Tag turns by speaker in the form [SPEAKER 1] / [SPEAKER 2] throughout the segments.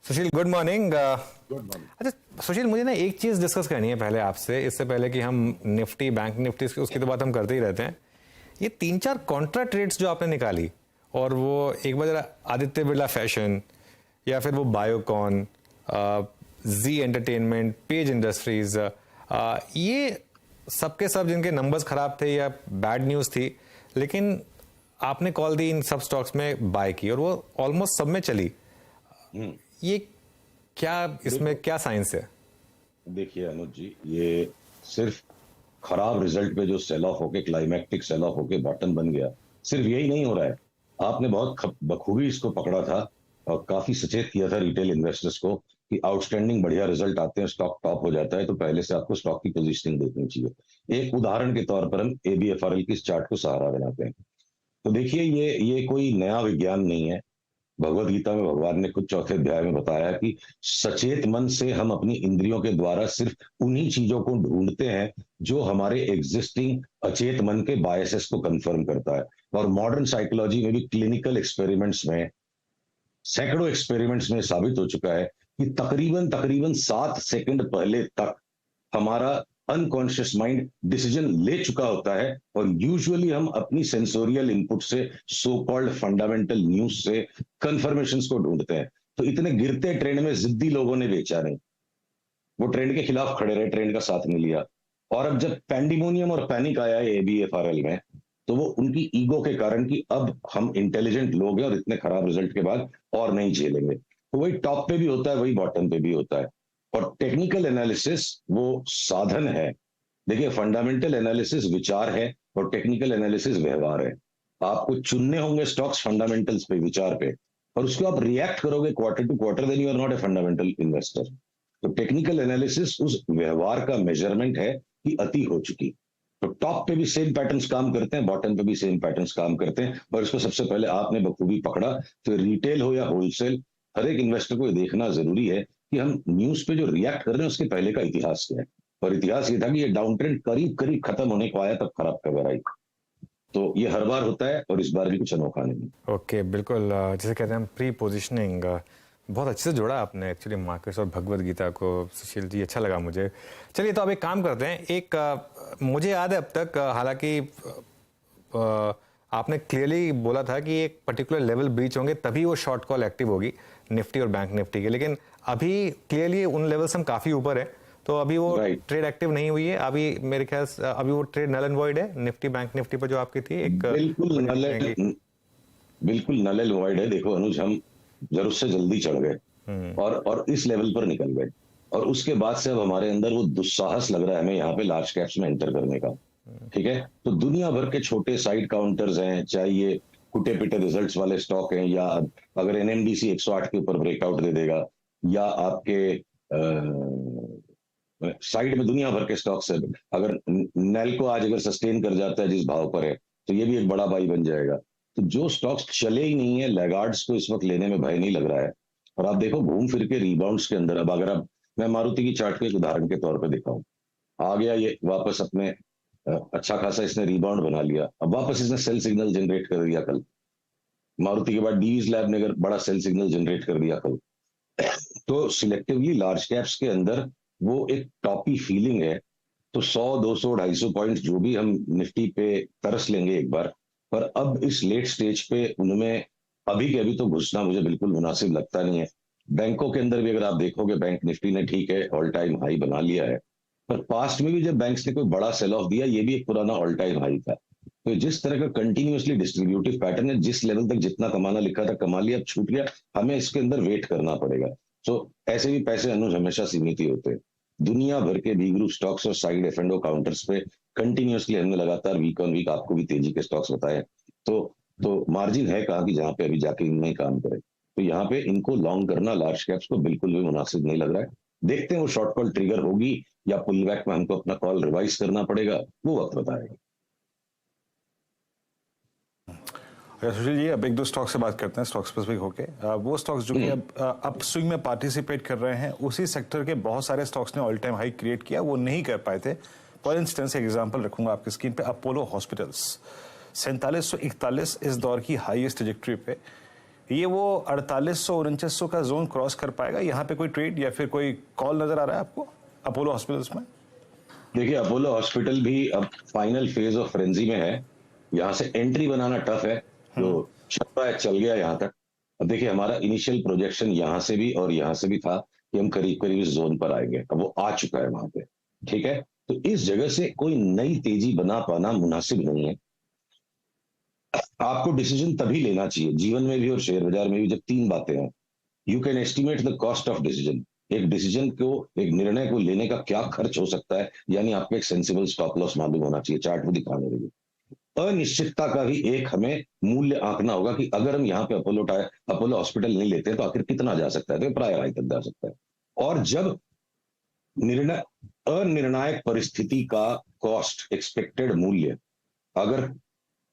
[SPEAKER 1] सुशील, good morning.
[SPEAKER 2] Good morning.
[SPEAKER 1] अच्छा सुशील, मुझे ना एक चीज डिस्कस करनी है पहले आपसे, इससे पहले कि हम निफ्टी, बैंक निफ्टी, उसकी तो बात हम करते ही रहते हैं। ये 3-4 कॉन्ट्रा ट्रेड्स जो आपने निकाली, और वो एक बार जरा आदित्य बिरला फैशन, या फिर वो बायोकॉन, जी एंटरटेनमेंट, पेज इंडस्ट्रीज, ये सबके सब जिनके नंबर्स खराब थे या बैड न्यूज थी, लेकिन आपने कॉल दी इन सब स्टॉक्स में बाय की और वो ऑलमोस्ट सब में चली। ये क्या, इसमें
[SPEAKER 2] देखो,
[SPEAKER 1] क्या साइंस है?
[SPEAKER 2] देखिए अनुज जी, ये सिर्फ खराब रिजल्ट पे जो सेल ऑफ होके क्लाइमैक्टिक सेल ऑफ होके बॉटम बन गया, सिर्फ यही नहीं हो रहा है। आपने बहुत बखूबी इसको पकड़ा था और काफी सचेत किया था रिटेल इन्वेस्टर्स को कि आउटस्टैंडिंग बढ़िया रिजल्ट आते हैं, स्टॉक टॉप हो जाता है, तो पहले से आपको स्टॉक की पोजीशनिंग देखनी चाहिए। एक उदाहरण के तौर पर हम एबीएफआरएल की इस चार्ट को सहारा बनाते हैं। तो देखिए, ये कोई नया विज्ञान नहीं है। भगवत गीता में भगवान ने खुद चौथे अध्याय में बताया कि सचेत मन से हम अपनी इंद्रियों के द्वारा सिर्फ उन्हीं चीजों को ढूंढते हैं जो हमारे एग्जिस्टिंग अचेत मन के बायसेस को कंफर्म करता है। और मॉडर्न साइकोलॉजी में भी क्लिनिकल एक्सपेरिमेंट्स में, सैकड़ों एक्सपेरिमेंट्स में साबित हो चुका है कि तकरीबन तकरीबन 7 सेकंड पहले तक हमारा अनकॉन्शियस माइंड डिसीजन ले चुका होता है, और यूजुअली हम अपनी सेंसोरियल इनपुट से, सो कॉल्ड फंडामेंटल न्यूज से कंफर्मेशंस को ढूंढते हैं। तो इतने गिरते ट्रेंड में जिद्दी लोगों ने बेचा नहीं, वो ट्रेंड के खिलाफ खड़े रहे, ट्रेंड का साथ नहीं लिया। और अब जब पैंडिमोनियम और पैनिक आया है एबीएफआरएल में, तो वो उनकी ईगो के कारण कि अब हम इंटेलिजेंट लोग हैं और इतने खराब रिजल्ट के बाद और नहीं झेलेंगे, तो वही टॉप पे भी होता है, वही बॉटम पे भी होता है। और टेक्निकल एनालिसिस वो साधन है। देखिए, फंडामेंटल एनालिसिस विचार है और टेक्निकल एनालिसिस व्यवहार है। आपको चुनने होंगे स्टॉक्स फंडामेंटल्स पे, विचार पे, और उसको आप रिएक्ट करोगे quarter to quarter, then you are not a fundamental investor. तो टेक्निकल एनालिसिस उस व्यवहार का मेजरमेंट है कि अति हो चुकी। तो टॉप पे भी सेम पैटर्न्स काम करते हैं, बॉटम पे भी सेम पैटर्न्स काम करते हैं, और इसको सबसे पहले आपने बखूबी पकड़ा। तो रिटेल हो या होलसेल, हर एक इन्वेस्टर को ये देखना जरूरी है कि हम न्यूज पे जो रिएक्ट कर रहे हैं उसके पहले का इतिहास क्या है। और इतिहास ये था कि ये डाउन ट्रेंड करीब करीब खत्म होने को आया, तब खराब खबर आई। तो ये हर बार होता है और इस बार भी कुछ अनोखा नहीं।
[SPEAKER 1] ओके, बिल्कुल। जैसे कहते हैं हम प्री पोजिशनिंग, बहुत अच्छे से जोड़ा आपने एक्चुअली मार्केट्स और भगवत गीता को। सुशील जी, अच्छा लगा मुझे। चलिए, तो अब एक काम करते हैं। एक मुझे याद है अब तक, हालांकि आपने क्लियरली बोला था कि एक पर्टिकुलर लेवल ब्रीच होंगे तभी वो शॉर्ट कॉल एक्टिव होगी निफ्टी और बैंक निफ्टी के, लेकिन अभी क्लियरली उन लेवल से हम काफ़ी ऊपर है, तो अभी वो ट्रेड एक्टिव नहीं हुई है। अभी मेरे ख्याल से अभी वो ट्रेड नल एंड वॉइड है निफ्टी बैंक निफ्टी पर जो आपकी थी एक।
[SPEAKER 2] बिल्कुल नल एंड वॉइड है। देखो अनुज, हम जरूर से जल्दी चढ़ गए और इस लेवल पर निकल गए, और उसके बाद से अब हमारे अंदर वो दुस्साहस लग रहा है हमें यहाँ पे लार्ज कैप्स में एंटर करने का। ठीक है, तो दुनिया भर के छोटे साइड काउंटर्स हैं, चाहे ये कुटे पिटे रिजल्ट्स वाले स्टॉक हैं, या अगर एनएमडीसी 108 के ऊपर ब्रेकआउट दे देगा, या आपके साइड में दुनिया भर के स्टॉक्स है। अगर नेल्को आज अगर सस्टेन कर जाता है जिस भाव पर है, तो ये भी एक बड़ा बाई बन जाएगा। तो जो स्टॉक्स चले ही नहीं है, लैगार्ड्स को इस वक्त लेने में भय नहीं लग रहा है। और आप देखो, घूम फिर के रिबाउंड्स के अंदर, अब अगर आप, मैं मारुति की चार्ट को एक उदाहरण के तौर पर दिखाऊं, आ गया ये वापस अपने अच्छा खासा इसने रिबाउंड बना लिया, अब वापस इसने सेल सिग्नल जनरेट कर दिया कल। मारुति के बाद डीवीज लैब ने अगर बड़ा सेल सिग्नल जनरेट कर दिया कल। तो सिलेक्टिवली लार्ज कैप्स के अंदर वो एक टॉपी फीलिंग है। तो 100, 200, 250 पॉइंट जो भी हम निफ्टी पे तरस लेंगे एक बार, पर अब इस लेट स्टेज पे उनमें अभी के अभी तो घुसना मुझे बिल्कुल मुनासिब लगता नहीं है। बैंकों के अंदर भी अगर आप देखोगे, बैंक निफ्टी ने ठीक है ऑल टाइम हाई बना लिया है, पर पास्ट में भी जब बैंक्स ने कोई बड़ा सेल ऑफ दिया, ये भी एक पुराना ऑल टाइम हाई था। तो जिस तरह का कंटिन्यूअसली डिस्ट्रीब्यूटिव पैटर्न है, जिस लेवल तक जितना कमाना लिखा था कमा लिया, अब छूट गया, हमें इसके अंदर वेट करना पड़ेगा। तो ऐसे भी पैसे अनुज हमेशा सीमित ही होते हैं। दुनिया भर के बी ग्रुप स्टॉक्स और साइड एफ&ओ काउंटर्स पे कंटिन्यूअसली हमने लगातार वीक ऑन वीक आपको भी तेजी के स्टॉक्स बताए। तो मार्जिन है कहाँ की जहां पे अभी जाके इनमें काम करें। तो यहाँ पे इनको लॉन्ग करना लार्ज कैप्स को बिल्कुल भी मुनासिब नहीं लग रहा है। देखते हैं वो शॉर्ट कॉल ट्रिगर होगी या पुल बैक में हमको अपना कॉल रिवाइज करना पड़ेगा, वो वक्त बताएगा।
[SPEAKER 3] सुशील जी, अब एक दो स्टॉक से बात करते हैं, स्टॉक स्पेसिफिक होके। वो स्टॉक्स जो कि अब स्विंग में पार्टिसिपेट कर रहे हैं, उसी सेक्टर के बहुत सारे स्टॉक्स ने ऑल टाइम हाई क्रिएट किया, वो नहीं कर पाए थे। फॉर इंस्टेंस एक एग्जांपल रखूंगा आपकी स्क्रीन पे, अपोलो हॉस्पिटल्स 4741 इस दौर की हाईएस्ट ट्रैजेक्टरी पे ये वो 4800-4900 का जोन क्रॉस कर पाएगा? यहाँ पे कोई ट्रेड या फिर कोई कॉल नजर आ रहा है आपको अपोलो हॉस्पिटल्स में?
[SPEAKER 2] देखिए, अपोलो हॉस्पिटल भी अब फाइनल फेज ऑफ फ्रेंजी में है। यहाँ से एंट्री बनाना टफ है। जो चल रहा है चल गया यहाँ तक। अब देखिए, हमारा इनिशियल प्रोजेक्शन यहाँ से भी और यहाँ से भी था कि हम करीब करीब इस जोन पर आएंगे। अब वो आ चुका है वहां पे। ठीक है, तो इस जगह से कोई नई तेजी बना पाना मुनासिब नहीं है। आपको डिसीजन तभी लेना चाहिए, जीवन में भी और शेयर बाजार में भी, जब तीन बातें हैं। You can estimate the cost of decision. एक डिसीजन को, एक निर्णय को लेने का क्या खर्च हो सकता है, यानी आपको एक सेंसिबल स्टॉप लॉस मालूम होना चाहिए, चार्ट में दिखाने के लिए। अनिश्चितता का भी एक हमें मूल्य आंकना होगा कि अगर हम यहाँ पे अपोलो हॉस्पिटल नहीं लेते तो आखिर कितना जा सकता है, तो प्राय हाई तक जा सकता है। और जब निर्णय अनिर्णायक परिस्थिति का कॉस्ट, एक्सपेक्टेड मूल्य अगर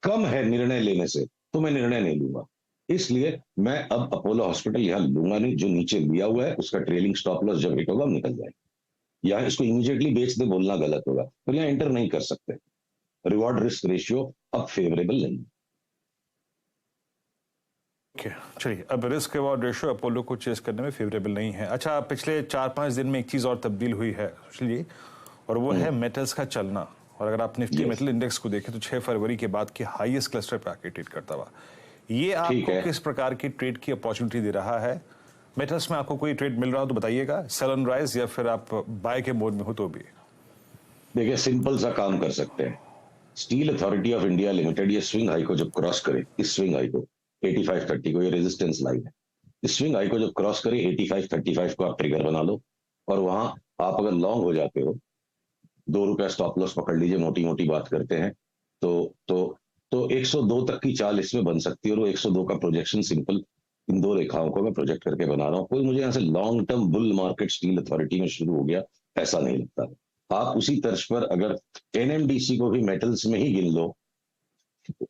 [SPEAKER 2] कम है निर्णय लेने से, तो मैं निर्णय नहीं लूंगा। इसलिए मैं अब अपोलो हॉस्पिटल यहां लूंगा नहीं। जो नीचे लिया हुआ है उसका ट्रेलिंग स्टॉप लॉस जब हिट होगा हम निकल जाएंगे। यहाँ इसको इमीडिएटली बेच दे बोलना गलत होगा, तो यहाँ एंटर नहीं कर सकते। रिवॉर्ड रिस्क रेशियो अब फेवरेबल नहीं।
[SPEAKER 3] चलिए, अब रिस्क रिवॉर्ड रेशियो अपोलो को चेस करने में फेवरेबल नहीं है। अच्छा, पिछले 4-5 दिन में एक चीज और तब्दील हुई है सुशील जी, और वो है मेटल्स का चलना। और अगर आप निफ्टी मेटल इंडेक्स को देखें तो 6 फरवरी के बाद के हाईएस्ट क्लस्टर पे आके ट्रेड करता हुआ, ये आपको किस प्रकार की ट्रेड की अपॉर्चुनिटी दे रहा है? मेटल्स में आपको कोई ट्रेड मिल रहा हो तो बताइएगा, सेल ऑन राइज या फिर आप बाय के मोड में हो तो भी।
[SPEAKER 2] देखिए, सिंपल सा काम कर सकते हैं। Steel authority of India limited ये स्विंग हाई को जब क्रॉस करे, इस स्विंग हाई को 8530 को, ये रेजिस्टेंस लाइन है। इस स्विंग हाई को जब क्रॉस करे 8535 को आप ट्रिगर बना लो, और वहां आप अगर लॉन्ग हो जाते हो, ₹2 स्टॉप लॉस पकड़ लीजिए, मोटी मोटी बात करते हैं, तो 102 तक की चाल इसमें बन सकती है। और वो 102 का प्रोजेक्शन सिंपल इन दो रेखाओं को मैं प्रोजेक्ट करके बना रहा हूँ। कोई मुझे यहाँ से long term bull market steel authority में शुरू हो गया ऐसा नहीं लगता। आप उसी तर्ज पर अगर एनएमडीसी को भी मेटल्स में ही गिन लो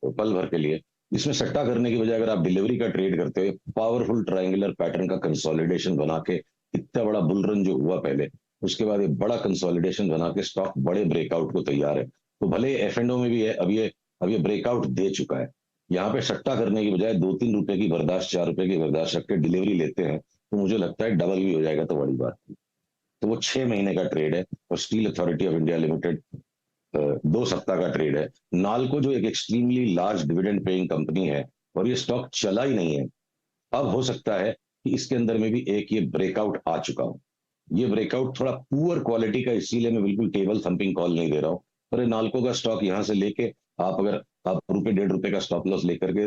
[SPEAKER 2] पल भर के लिए, इसमें सट्टा करने की बजाय अगर आप डिलीवरी का ट्रेड करते हो, पावरफुल ट्रायंगुलर पैटर्न का कंसोलिडेशन बना के, इतना बड़ा बुल रन जो हुआ पहले, उसके बाद एक बड़ा कंसोलिडेशन बना के स्टॉक बड़े ब्रेकआउट को तैयार है। तो भले एफ&ओ में भी है, अब ये ब्रेकआउट दे चुका है। यहाँ पे सट्टा करने की बजाय 2-3 रुपए की बर्दाश्त, 4 रुपए की बर्दाश्त रख के डिलीवरी लेते हैं, तो मुझे लगता है डबल भी हो जाएगा तो बड़ी बात नहीं। तो वो 6 महीने का ट्रेड है, और steel authority of India limited 2 सप्ताह का ट्रेड है। नाल्को जो एक extremely large dividend paying company है, और ये स्टॉक चला ही नहीं है। अब हो सकता है कि इसके अंदर में भी एक ये ब्रेकआउट आ चुका हो। ये ब्रेकआउट थोड़ा पुअर क्वालिटी का, इसीलिए मैं बिल्कुल टेबल थंपिंग कॉल नहीं दे रहा हूँ। पर नाल्को का स्टॉक यहाँ से लेके अगर आप ₹1-1.5 का स्टॉप लॉस लेकर के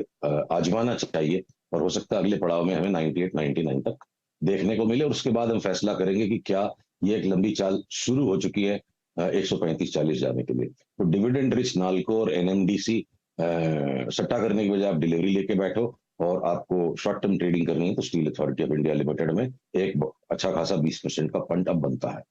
[SPEAKER 2] आजमाना चाहिए, और हो सकता है अगले पड़ाव में हमें 98-99 तक देखने को मिले, और उसके बाद हम फैसला करेंगे कि क्या ये एक लंबी चाल शुरू हो चुकी है 135-40 जाने के लिए। तो डिविडेंड रिच नाल्को और एनएमडीसी सट्टा करने की बजाय आप डिलीवरी लेके बैठो, और आपको शॉर्ट टर्म ट्रेडिंग करनी है तो steel authority of India limited में एक अच्छा खासा 20% का फंड अब बनता है।